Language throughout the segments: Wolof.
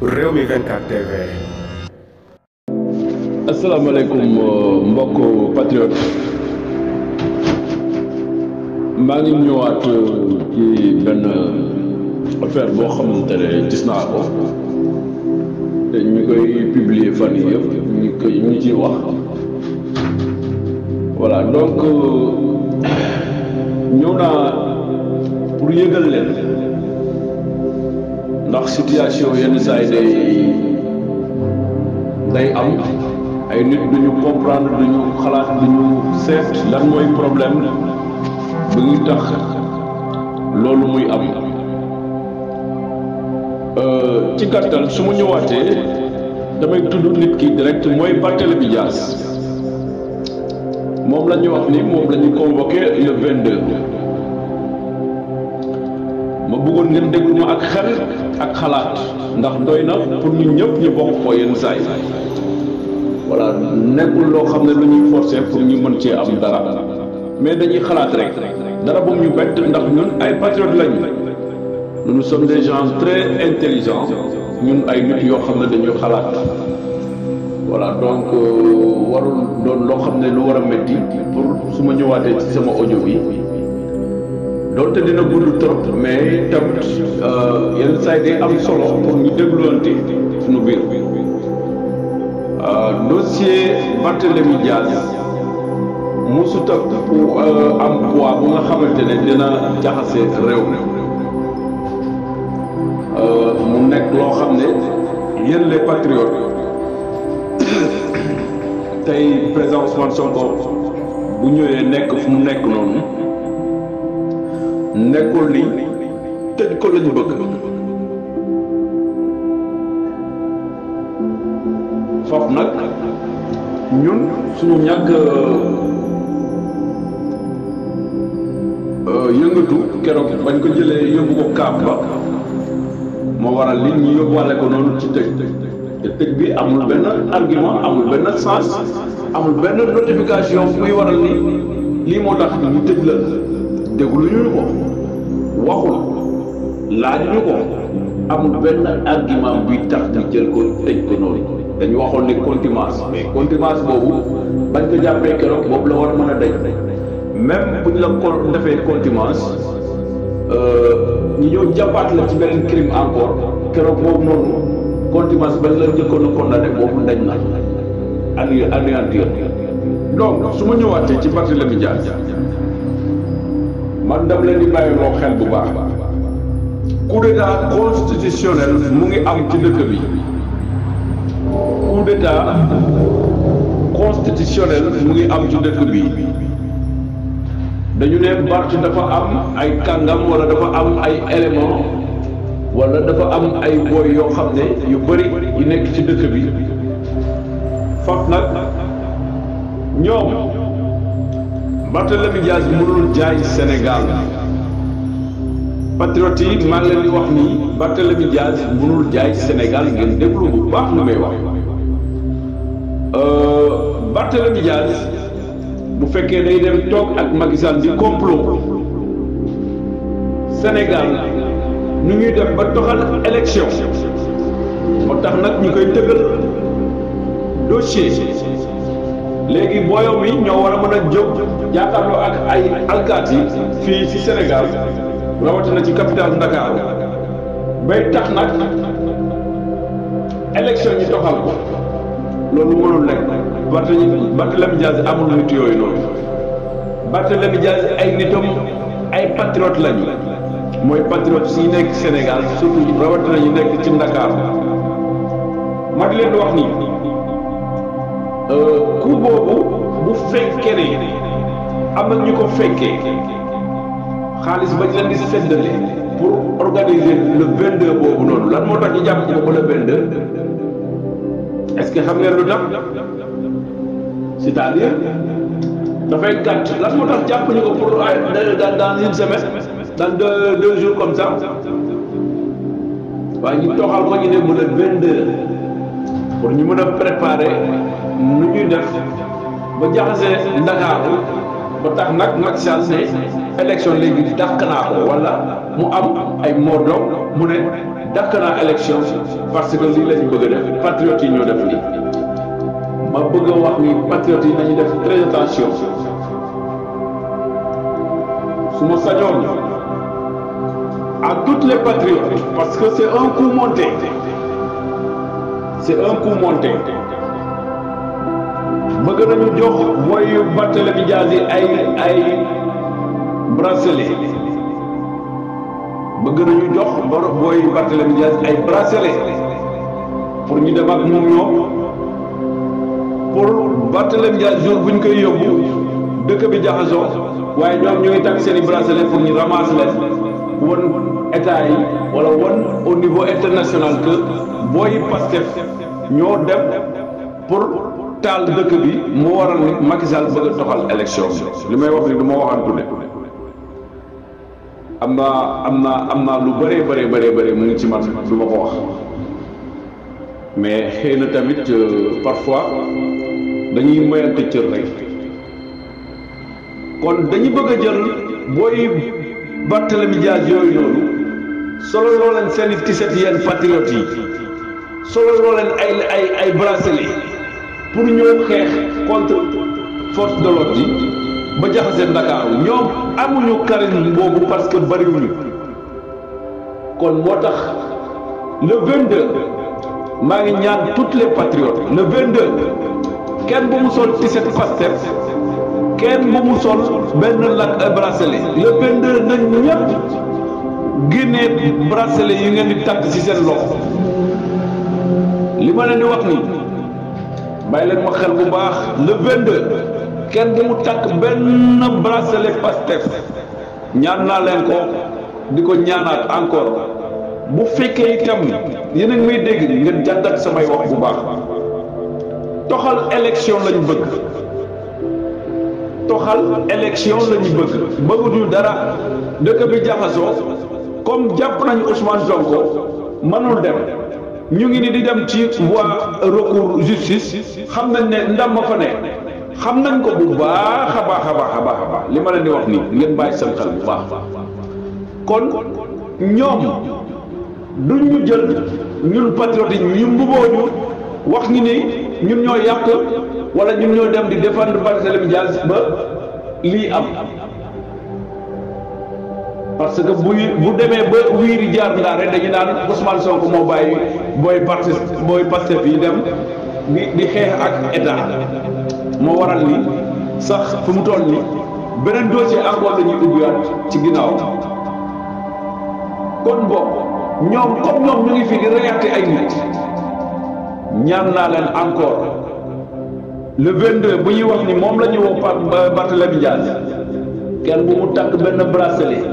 Rewmi 24 TV. asalaamaaleykum mbokk patriote maa ngi ñëwaat ci benn affaire boo xamante ne gis naa ko te ñu koy publier fan yii yëpp ñu ciy wax voilà donc ñëw naa pour yëgal leen ndax situation yenn saa yi day am ay nit duñu comprendre duñu xalaat duñu seet lan mooy problème bi ngi tax loolu muy am ci gàttal su ma ñëwaatee damay tudd nit ki direct mooy Barthélémy Dias moom la ñu wax ni moom la ñu convoqué le 22 ma bëggoon ngeen déglu ma ak xel ak xalaat ndax doy na pour ñun ñëpp ñu bokk ko yenn saa yi voilà nekkul loo xam ne lu ñuy forcer pour ñu mën cee am dara mais dañuy xalaat rek dara bu ñu bett ndax ñun ay patriotes lañu nous sommes des gens très intelligents ñun ay nit yoo xam ne dañuy xalaat voilà donc warul doon loo xam ne lu war a métti pour su ma ñëwaatee ci sama audio bi doonte dina gudd trop mais tamit yenn saa yi day am solo pour ñu dégluwante suñu biir. Dossier Barthélémy Dias musut a am poids bu nga xamante ne dina jaxase réew mu nekk loo xam ne yéen les patriotes tey président Ousmane Sonko bu ñëwee nekk fu mu nekk noonu nekkul ni tëj ko lañu bëgg. foofu nag ñun suñu ñàkk yëngatu keroog bañ ko jëlee yóbbu ko kaab ba moo waral li ñu yóbbuwaale ko noonu ci tëj te tëj bi amul benn argument amul benn sens amul benn notification buy waral ni lii moo tax ñu tëj la dégluñu ko waxul laajuñu ko amul benn argument buy tax ñu jël ko tëj ko noonu. dañu waxoon ne contumace mais contumace boobu bañ ko jàppee keroog boobu la war a mën a daj même bu ñu la ko defee contumace ñu ñëw jàppaat la ci beneen crime encore keroog boobu noonu contumace bañ la njëkkoon a condamné boobu daj na anéantir donc su ma ñëwaatee ci Barthélémy Dias man dam leen di bàyyi loo xel bu baax coup d'état constitutionnel mu ngi am ci dëkk bi. coup d'état constitutionnel mu ngi am ci dëkk bi dañu ne Barth dafa am ay kàngam wala dafa am ay élément wala dafa am ay boy yoo xam ne yu bëri yu nekk ci dëkk bi faf nag ñoom Barthélémy Dias mënul jaay Sénégal patriote yi maa ngi leen di wax nii Barthélémy Dias mënul jaay Sénégal ngeen déglu bu baax lu may wax Barthélémy Dias bu fekkee day dem toog ak Macky Sall di complot Sénégal nu ñuy def ba doxal élection moo tax nag ñu koy tëggal dossier léegi booyoom yi ñoo war a mën a jóg jàkkaarloo ak ay alkaati fii ci Sénégal rawatina ci capitale Dakar bay tax nag élection ñi doxal ko loolu mënul nekk Barthélémy Dias amul nit yooyu noonu Barthélémy Dias ay nitam ay patriote lañu mooy patriote yi nekk Sénégal surtout rawatina ñu nekk ci Dakar ma di leen di wax nii coup boobu bu fekkee ne am na ñu ko fekkee xaalis bañ leen di séddale pour organiser le 22 boobu noonu lan moo tax ñu jàpp ko le 22 est-ce que xam ngeen lu tax c'est-à-dire dafay gàtt lan moo tax jàpp ñu ko pour dans une semaine dans deux jours comme ça waaye ñu toxal ko ñu ne mu le 22 pour ñu mën a préparer nu ñuy def ba jaxasee Ndakaaru ba tax nag Macky Sall ne élection léegi dàq naa ko wala mu am ay mordom mu ne dàq naa élection parce que lii lañu bëgg a def patriotes yi ñoo def lii ma bëgg a wax ni patriotes yi nañu def très attention su ma sañoon à toutes les patriotes parce que c'est un coup monté bëgg nañu jox booy Barthélémy Dias yi ay bracelet bëgg nañu jox booy Barthélémy Dias ay bracelet pour ñu dem ak moom ñoom pour Barthélémy Dias jour bu ñu koy yóbbu dëkk bi jaxasoo waaye ñoom ñu ngi takk seen i bracelet pour ñu ramasser leen won état yi wala won au niveau international que booy Pastef ñoo dem pour taal dëkk bi moo waral ni Macky Sall bëgg a toxal élection li may wax ni du ma waxantu ne am naa lu bëree mu ngi ci man du ma ko wax mais xëy na tamit parfois dañuy moyante cër rek kon dañu bëgg a jël booy Barthélémy Dias yooyu noonu solo loo leen seen i tiset yeen patriotes yi solo loo leen ay bracelet pour ñëw xeex contre force de l'ordre yi ba jaxase Ndakaaru ñoom amuñu charisme boobu parce que bariwuñu kon moo tax le 22 maa ngi ñaan toutes les patriotes le 22 kenn bu mu sol tiset Pastef kenn bu mu sol benn bracelet le 22 nañ ñëpp génnee bracelet yi ngeen di takk ci seen loxo li ma leen di wax ni bàyyi leen ma xel bu baax le 22 kenn bu mu takk benn bracelet Pastef ñaan naa leen ko di ko ñaanaat encore bu fekkee itam yéen a ngi may dégg ngeen jàngat samay wax bu baax toxal élection lañu bëgg bëgguñu dara dëkk bi jaxasoo comme jàpp nañu Ousmane Sonko mënul dem ñu ngi ni di dem ci voie recours justice xam nañ ne ndam ma fa ne xam nañ ko bu baax a baax li ma leen di wax nii ngeen bàyyi seen xel bu baax kon ñoom duñ ñu jël ñun patriotes yi ñu mbuboo ñu wax ñu ni ñun ñoo yàq wala ñun ñoo dem di défendre Barthélémy Dias ba lii am parce que bu demee ba wiiri jaar ndaa rek dañu naan Ousmane Sonko moo bàyyi booy Pastef yi dem di xeex ak état moo waral ni sax fu mu toll ni beneen dossier encore la ñuy ubbiwaat ci ginnaaw kon boog ñoom comme ñoom ñu ngi fi di reyaate ay nit ñaan naa leen encore le 22 bu ñuy wax ni moom la ñu woo Barthélémy Dias kenn bu mu takk benn bracelet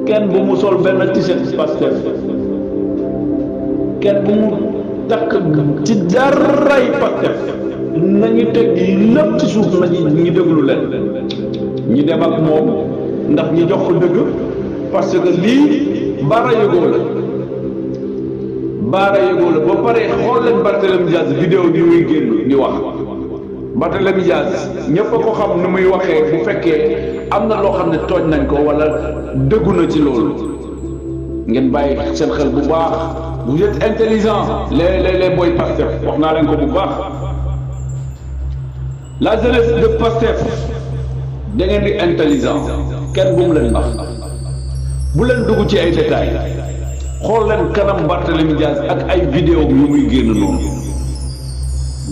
kenn bu mu sol benn t-shirt Pastef kenn bu mu takk ci daray Pastef nañu teg lépp ci suuf nañu ñu déglu leen ñi dem ak moom ndax ñi jox ko dëgg parce que lii baara yëgoo la ba pare xool leen Barthélémy Dias vidéo bi muy génn di wax Barthélémy Dias ñëpp a ko xam ni muy waxee bu fekkee am na loo xam ne tooñ nañ ko wala dëggu na ci loolu ngeen bàyyi seen xel bu baax vous êtes intelligent les boy Pastef wax naa leen ko bu baax la jeunesse de Pastef da ngeen di intelligent kenn bu mu leen nax bu leen dugg ci ay détails xool leen kanam Barthélémy Dias ak ay vidéo yu muy génn noonu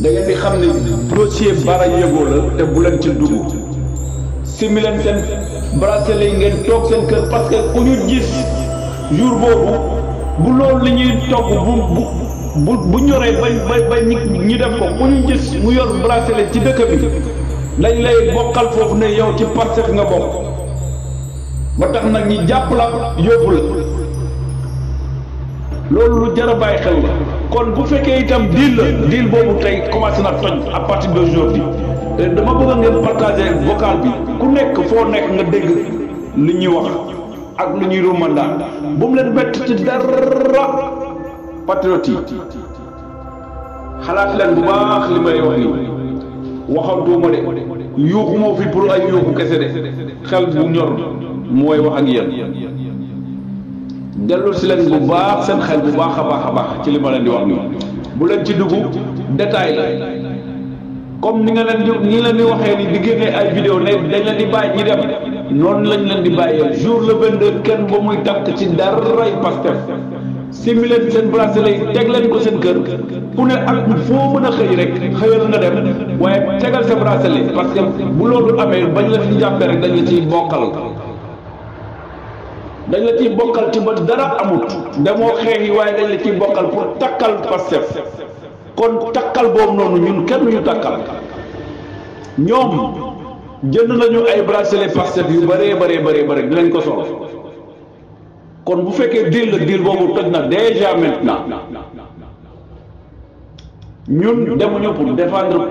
da ngeen di xam ne dossier bara yëgoo la te bu leen ci dugg simi leen seen bracelet yi ngeen toog seen kër parce que ku ñu gis jour boobu bu loolu li ñuy togg bu ñoree ba ñi def ko ku ñu gis mu yor bracelet ci dëkk bi lañ lay bokkal foofu ne yow ci Pastef nga bokk ba tax nag ñi jàpp la yóbbu la loolu lu jar a bàyyi xel la kon bu fekkee itam deal boobu tey commencé na toj à partir d'aujourd'hui te dama bëgg ngeen partager vocal bi ku nekk foo nekk nga dégg li ñuy wax ak lu ñuy rumandaat bu mu leen bett ci dara patriote yi xalaat leen bu baax li may wax nii waxantuma de yuuxu moo fi pour ay yuuxu kese de xel bu ñor mooy wax ak yéen dellu si leen bu baax seen xel bu baax a baax ci li ma leen di wax nii bu leen ci dugg détail la comme ni nga leen di waxee ni di génnee ay vidéo ne dañ leen di bàyyi ñi dem noonu lañ leen di bàyyee jour le 22 kenn ba muy takk ci daray Pastef simi leen seen bracelet yi teg leen ko seen kër ku ne ak foo mën a xëy rek xëyal nga dem waaye tegal sa bracelet parce que bu loolu amee bañ la fi jàppee rek dañ la ciy bokkal ci ba dara amut demoo xeex yi waaye dañ la ciy bokkal pour takkal Pastef kon takkal boobu noonu ñun kenn ñu takkal ñoom jënd nañu ay bracelet Pastef yu bëree dinañ ko sol kon bu fekkee deal boobu toj na déjà maintenant ñun demuñu pour défendre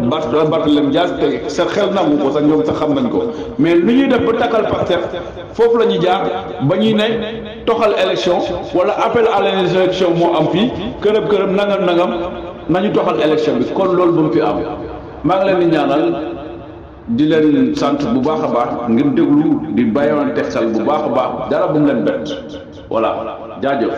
Barthélémy Dias te sa xel nangu ko sax ñoom sax xam nañ ko mais lu ñuy def ba takkal Pastef foofu la ñuy jaar ba ñuy ne toxal élection wala appel à l'élection moo am fii kërëb nangam nañu toxal élection bi kon loolu bu mu fi am maa ngi leen di ñaanal di leen sant bu baax a baax ngir déglu di bàyyiwante xel bu baax a baax dara bu mu leen bett voilà jaajëf